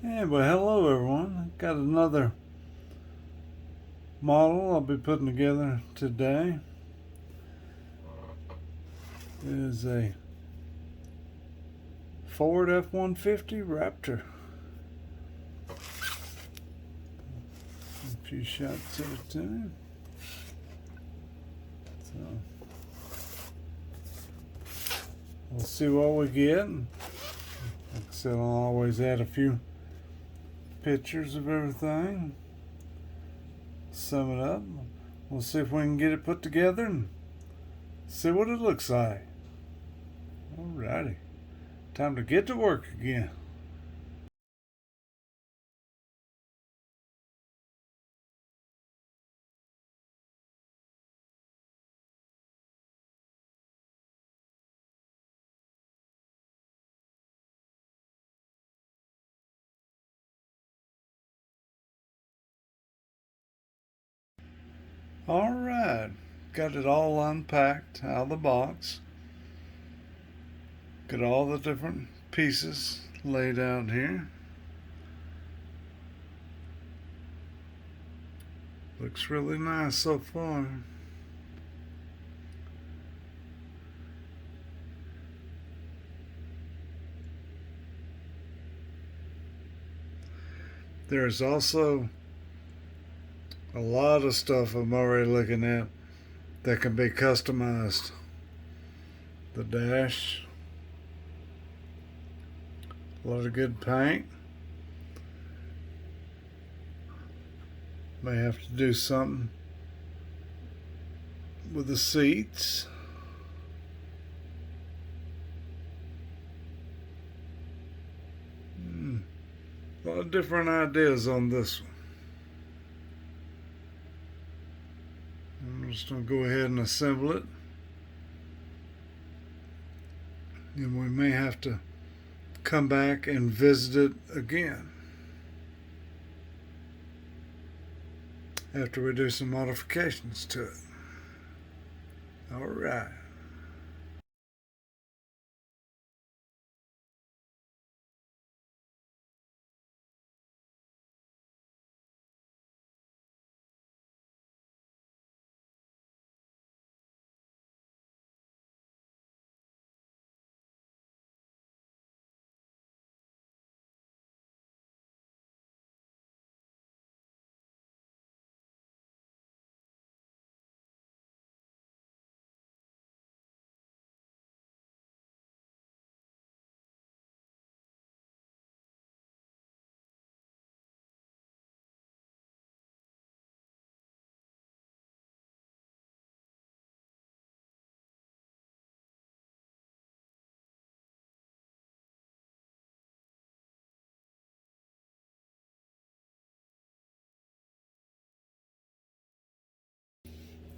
Yeah, well, hello everyone. Got another model I'll be putting together today. It is a Ford F-150 Raptor. A few shots of it too. So we'll see what we get. Like I said, I'll always add a few pictures of everything. Sum it up. We'll see if we can get it put together and see what it looks like. Alrighty. Time to get to work again. Alright. Got it all unpacked out of the box. Got all the different pieces laid out here. Looks really nice so far. There's also a lot of stuff I'm already looking at that can be customized. The dash, a lot of good paint. May have to do something with the seats. A lot of different ideas on this one. I'm just going to go ahead and assemble it. And we may have to come back and visit it again after we do some modifications to it. All right.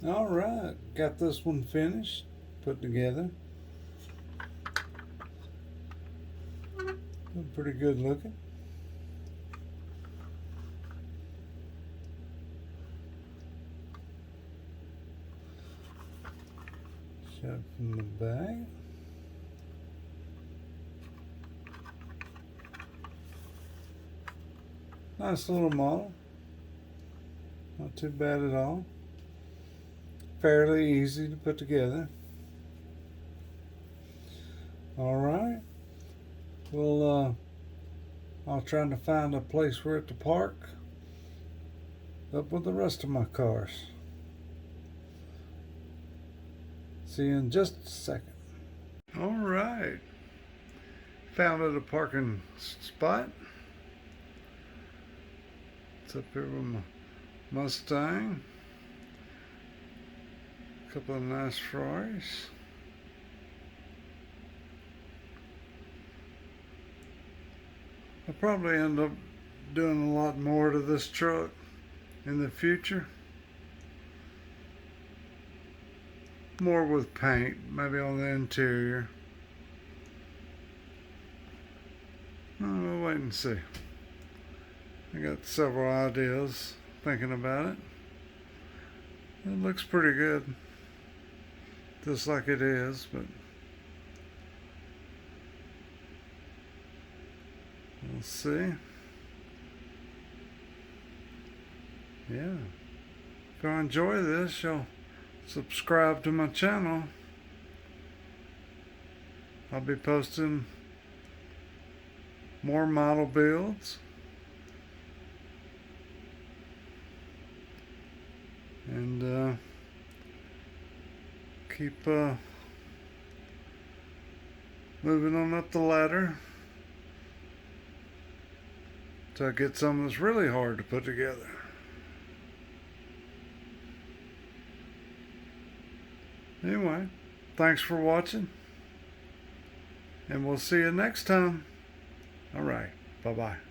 All right, got this one finished, put together. Pretty good looking. Shot from the back. Nice little model. Not too bad at all. Fairly easy to put together. Alright. Well, I'll try to find a place for it to park up with the rest of my cars. See you in just a second. Alright. Found it a parking spot. It's up here with my Mustang. A couple of nice Ferraris. I'll probably end up doing a lot more to this truck in the future. More with paint, maybe on the interior. We'll wait and see. I got several ideas thinking about it. It looks pretty good, just like it is, but we'll see. Yeah. If you enjoy this, you'll subscribe to my channel. I'll be posting more model builds. And keep moving on up the ladder till I get something that's really hard to put together. Anyway, thanks for watching, and we'll see you next time. All right, bye-bye.